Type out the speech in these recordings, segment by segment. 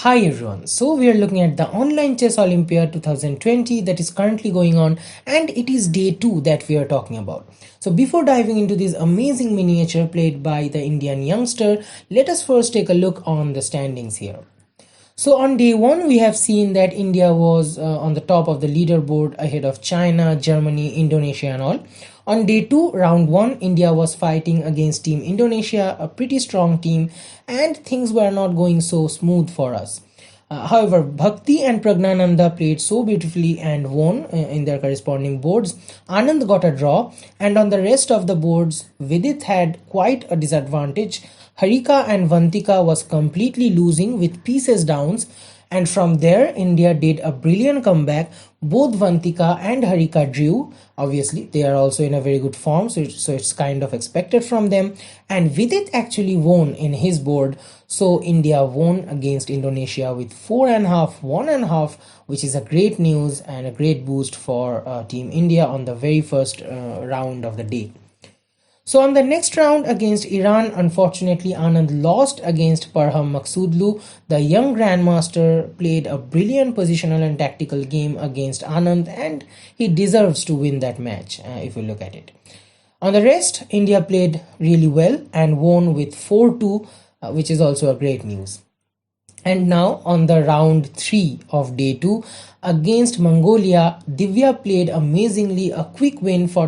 Hi everyone, so we are looking at the Online Chess Olympiad 2020 that is currently going on, and it is day 2 that we are talking about. So before diving into this amazing miniature played by the Indian youngster, let us first take a look on the standings here. So on day 1 we have seen that India was on the top of the leaderboard ahead of China, Germany, Indonesia and all. On day 2, round 1, India was fighting against Team Indonesia, a pretty strong team, and things were not going so smooth for us. However, Bhakti and Pragnananda played so beautifully and won in their corresponding boards. Anand got a draw, and on the rest of the boards, Vidit had quite a disadvantage. Harika and Vantika was completely losing with pieces downs, and from there India did a brilliant comeback. Both Vantika and Harika drew. Obviously they are also in a very good form, so it's kind of expected from them, and Vidit actually won in his board. So India won against Indonesia with 4.5 1.5, which is a great news and a great boost for Team India on the very first round of the day. So on the next round against Iran, unfortunately Anand lost against Parham Maksudlu. The young grandmaster played a brilliant positional and tactical game against Anand, and he deserves to win that match if you look at it. On the rest, India played really well and won with 4-2, which is also a great news. And now on the round 3 of day 2 against Mongolia, Divya played amazingly, a quick win for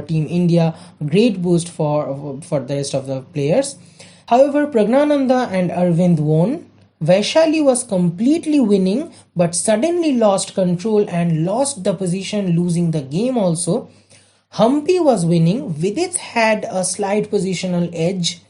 Team India, great boost for the rest of the players. However, Pragnananda and Arvind won. Vaishali was completely winning but suddenly lost control and lost the position, losing the game also. Humpy was winning. Vidit had a slight positional edge,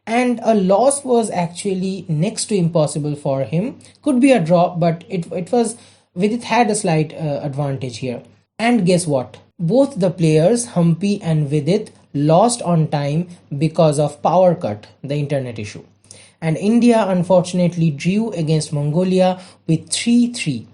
and a loss was actually next to impossible for him. Could be a draw, but it was Vidit had a slight advantage here. And guess what? Both the players, Humpy and Vidit, lost on time because of power cut, the internet issue. And India unfortunately drew against Mongolia with 3-3.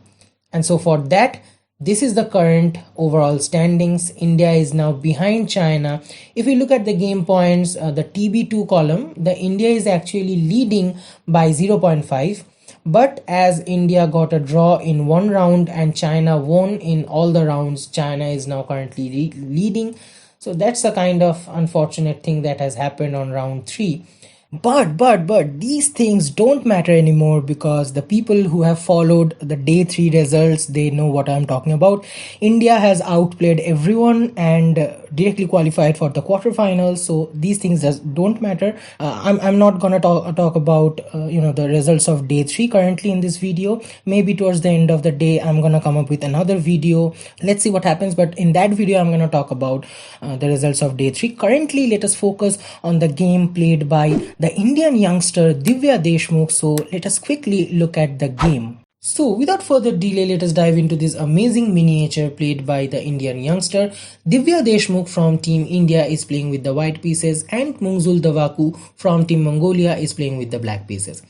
And so for that, this is the current overall standings. India is now behind China. If we look at the game points, the TB2 column, the India is actually leading by 0.5. But as India got a draw in one round and China won in all the rounds, China is now currently leading. So that's the kind of unfortunate thing that has happened on round 3. But these things don't matter anymore, because the people who have followed the day 3 results, they know what I'm talking about. India has outplayed everyone and directly qualified for the quarterfinals, so these things just don't matter. I'm not gonna talk about the results of day 3 currently in this video. Maybe towards the end of the day I'm gonna come up with another video. Let's see what happens, but in that video I'm gonna talk about the results of day 3. Currently let us focus on the game played by the Indian youngster Divya Deshmukh. So let us quickly look at the game. So without further delay, let us dive into this amazing miniature played by the Indian youngster. Divya Deshmukh from Team India is playing with the white pieces, and Munkhzul Davaakuu from Team Mongolia is playing with the black pieces.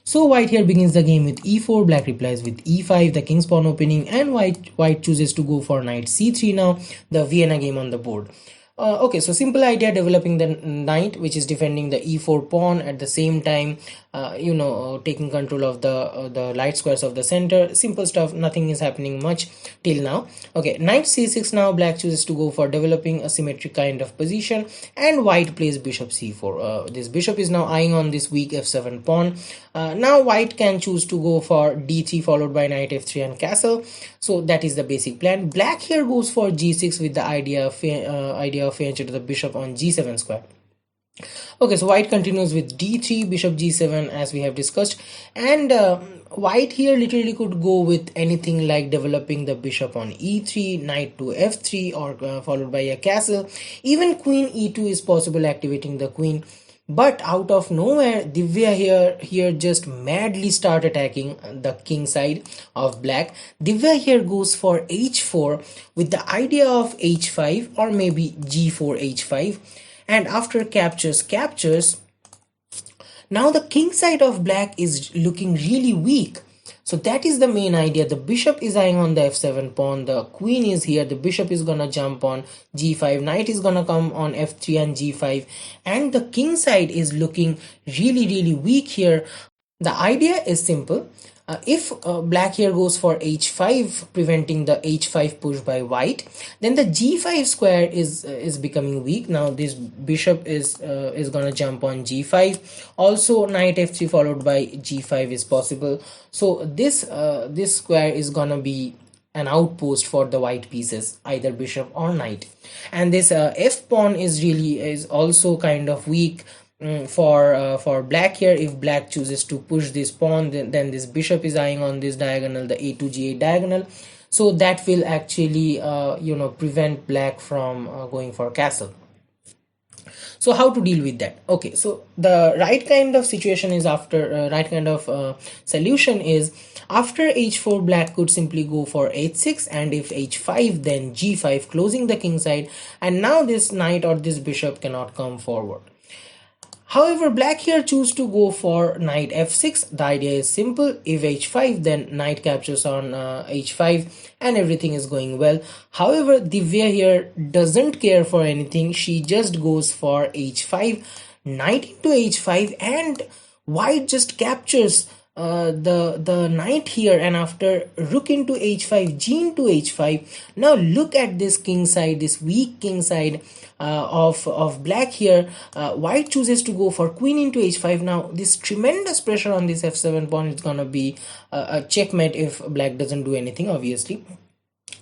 So white here begins the game with e4, black replies with e5, the king's pawn opening, and white chooses to go for knight c3 now, the Vienna game on the board. Okay, so simple idea, developing the knight which is defending the e4 pawn, at the same time taking control of the light squares of the center. Simple stuff, nothing is happening much till now. Okay, knight c6 now, black chooses to go for developing a symmetric kind of position, and white plays bishop c4. This bishop is now eyeing on this weak f7 pawn. Now white can choose to go for d3 followed by knight f3 and castle. So that is the basic plan. Black here goes for g6 with the idea of fianchet to the bishop on g7 square. Okay, so white continues with d3, bishop g7 as we have discussed, and white here literally could go with anything like developing the bishop on e3, knight to f3, or followed by a castle. Even queen e2 is possible, activating the queen. But out of nowhere, Divya here just madly start attacking the king side of black. Divya here goes for h4 with the idea of h5 or maybe g4 h5, and after captures, now the king side of black is looking really weak. So that is the main idea. The bishop is eyeing on the f7 pawn, the queen is here, the bishop is gonna jump on g5, knight is gonna come on f3 and g5, and the king side is looking really weak here. The idea is simple. If black here goes for h5, preventing the h5 push by white, then the g5 square is becoming weak. Now this bishop is gonna jump on g5. Also, knight f3 followed by g5 is possible. So this square is gonna be an outpost for the white pieces, either bishop or knight. And this f pawn is also kind of weak for black here. If black chooses to push this pawn, then this bishop is eyeing on this diagonal, the a2 g8 diagonal, so that will actually prevent black from going for castle. So how to deal with that? Okay, so the right kind of situation is right kind of solution is after h4, black could simply go for h6, and if h5, then g5, closing the king side, and now this knight or this bishop cannot come forward. However, black here choose to go for knight f6. The idea is simple. If h5, then knight captures on h5 and everything is going well. However, Divya here doesn't care for anything. She just goes for h5, knight into h5, and white just captures the knight here, and after rook into h5, g into h5. Now look at this king side, this weak king side of black here. White chooses to go for queen into h5. Now this tremendous pressure on this f7 pawn is gonna be a checkmate if black doesn't do anything, obviously.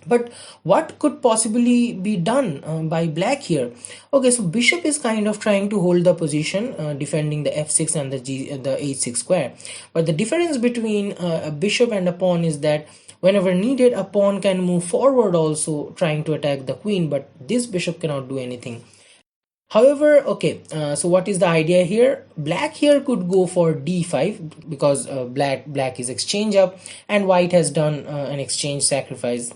But what could possibly be done by black here? Okay, so bishop is kind of trying to hold the position, defending the f6 and the h6 square. But the difference between a bishop and a pawn is that whenever needed, a pawn can move forward also, trying to attack the queen, but this bishop cannot do anything. However, okay, so what is the idea here? Black here could go for d5 because black is exchange up, and white has done an exchange sacrifice.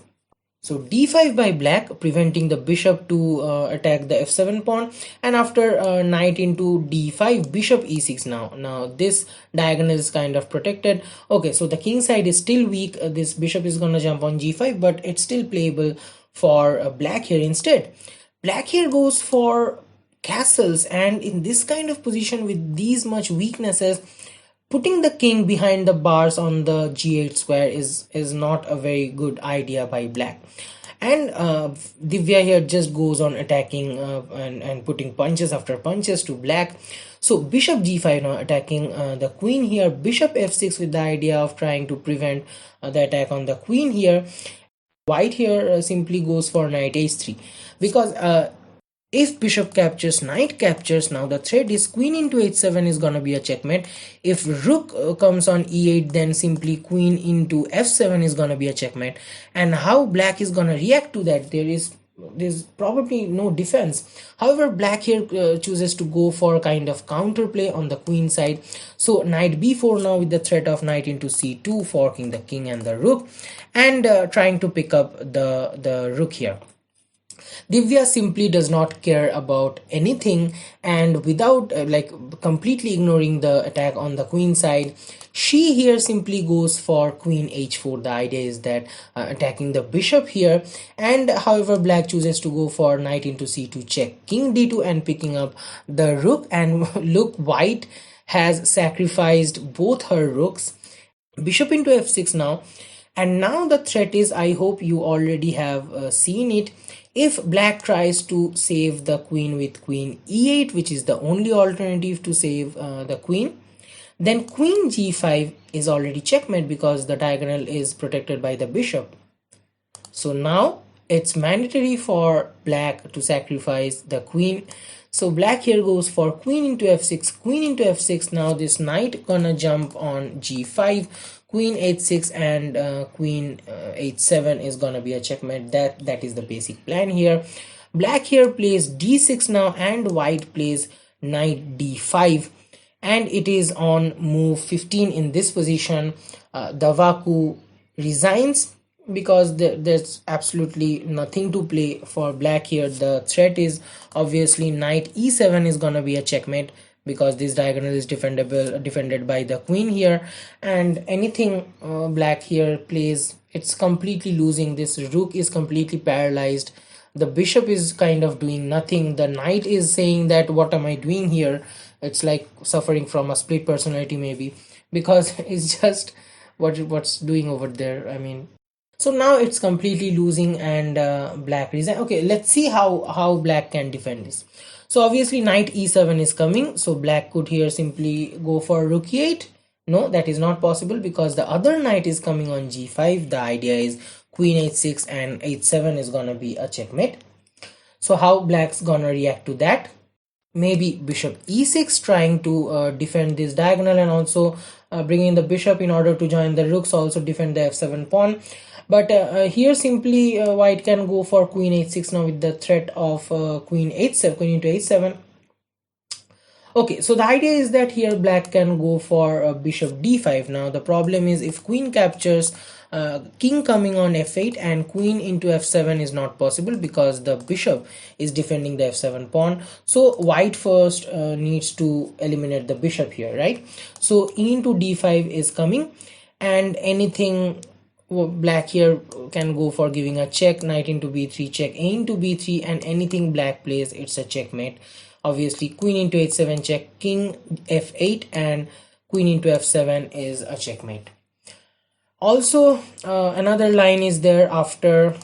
So d5 by black, preventing the bishop to attack the f7 pawn, and after knight into d5, bishop e6. Now this diagonal is kind of protected. Okay, so the king side is still weak. This bishop is gonna jump on g5, but it's still playable for black here. Instead, black here goes for castles, and in this kind of position with these much weaknesses, putting the king behind the bars on the g8 square is not a very good idea by black. And Divya here just goes on attacking and putting punches after punches to black. So bishop g5 now attacking the queen here, bishop f6 with the idea of trying to prevent the attack on the queen here. White here simply goes for knight h3 because if bishop captures, knight captures, now the threat is queen into h7 is gonna be a checkmate. If rook comes on e8, then simply queen into f7 is gonna be a checkmate. And how black is gonna react to that? There's probably no defense. However, black here chooses to go for a kind of counterplay on the queen side. So knight b4 now with the threat of knight into c2, forking the king and the rook, and trying to pick up the rook here. Divya simply does not care about anything, and without completely ignoring the attack on the queen side, she here simply goes for queen h4. The idea is that attacking the bishop here, and however black chooses to go for knight into c2 check, king d2, and picking up the rook. And look, white has sacrificed both her rooks. Bishop into f6 now, and now the threat is, I hope you already have seen it. If black tries to save the queen with queen e8, which is the only alternative to save the queen, then queen g5 is already checkmate because the diagonal is protected by the bishop. So now it's mandatory for black to sacrifice the queen. So black here goes for queen into f6, queen into f6. Now this knight gonna jump on g5, queen h6, and queen h7 is gonna be a checkmate. That is the basic plan here. Black here plays d6 now, and white plays knight d5, and it is on move 15 in this position. Davaakuu resigns because there's absolutely nothing to play for black here. The threat is obviously knight e7 is gonna be a checkmate because this diagonal is defended by the queen here, and anything black here plays, it's completely losing. This rook is completely paralyzed. The bishop is kind of doing nothing. The knight is saying that what am I doing here? It's like suffering from a split personality maybe. because it's just what's doing over there. I mean, so now it's completely losing, and black resign. Okay, let's see how black can defend this. So obviously knight e7 is coming, so black could here simply go for rook e8. No, that is not possible because the other knight is coming on g5. The idea is queen h6 and h7 is gonna be a checkmate. So how black's gonna react to that? Maybe bishop e6, trying to defend this diagonal, and also bringing the bishop in order to join the rooks, also defend the f7 pawn. But here simply white can go for queen h6 now with the threat of queen h7, queen into h7. Okay, so the idea is that here black can go for bishop d5. Now the problem is if queen captures, king coming on f8 and queen into f7 is not possible because the bishop is defending the f7 pawn. So white first needs to eliminate the bishop here, right? So e into d5 is coming, and anything black here can go for giving a check. Knight into b3 check, a into b3, and anything black plays, it's a checkmate. Obviously queen into h7 check, king f8, and queen into f7 is a checkmate. Also another line is there after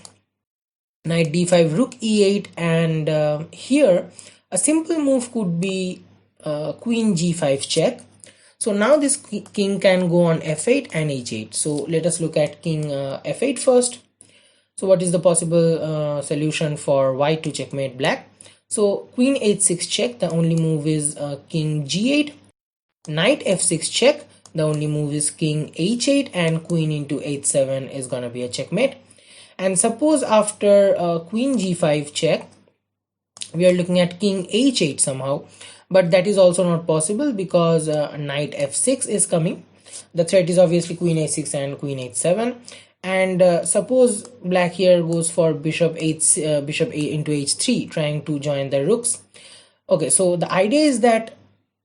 knight d5, rook e8, and here a simple move could be queen g5 check. So now this king can go on f8 and h8. So let us look at king f8 first. So what is the possible solution for white to checkmate black? So queen h6 check, the only move is king g8, knight f6 check, the only move is king h8, and queen into h7 is gonna be a checkmate. And suppose after queen g5 check, we are looking at king h8 somehow, but that is also not possible because knight f6 is coming. The threat is obviously queen h6 and queen h7. And suppose black here goes for bishop a into h3, trying to join the rooks. Okay, so the idea is that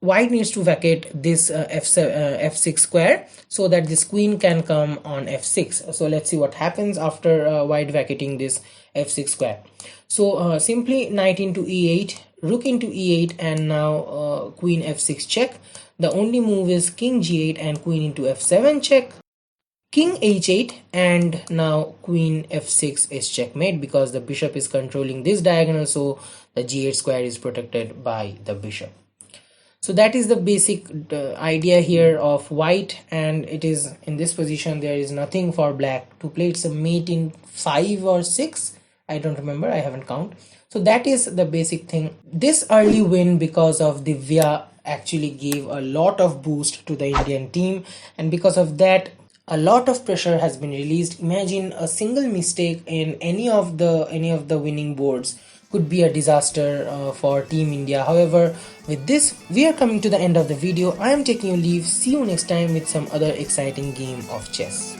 white needs to vacate this f6 square so that this queen can come on f6. So let's see what happens after white vacating this f6 square. So simply knight into e8, rook into e8, and now queen f6 check. The only move is king g8 and queen into f7 check, king h8, and now queen f6 is checkmate because the bishop is controlling this diagonal, so the g8 square is protected by the bishop. So that is the basic idea here of white, and it is in this position. There is nothing for black to play. It's a mate in 5 or 6, I don't remember, I haven't counted. So that is the basic thing. This early win because of Divya actually gave a lot of boost to the Indian team, and because of that a lot of pressure has been released. Imagine a single mistake in any of the winning boards could be a disaster for Team India. However, with this we are coming to the end of the video. I am taking a leave. See you next time with some other exciting game of chess.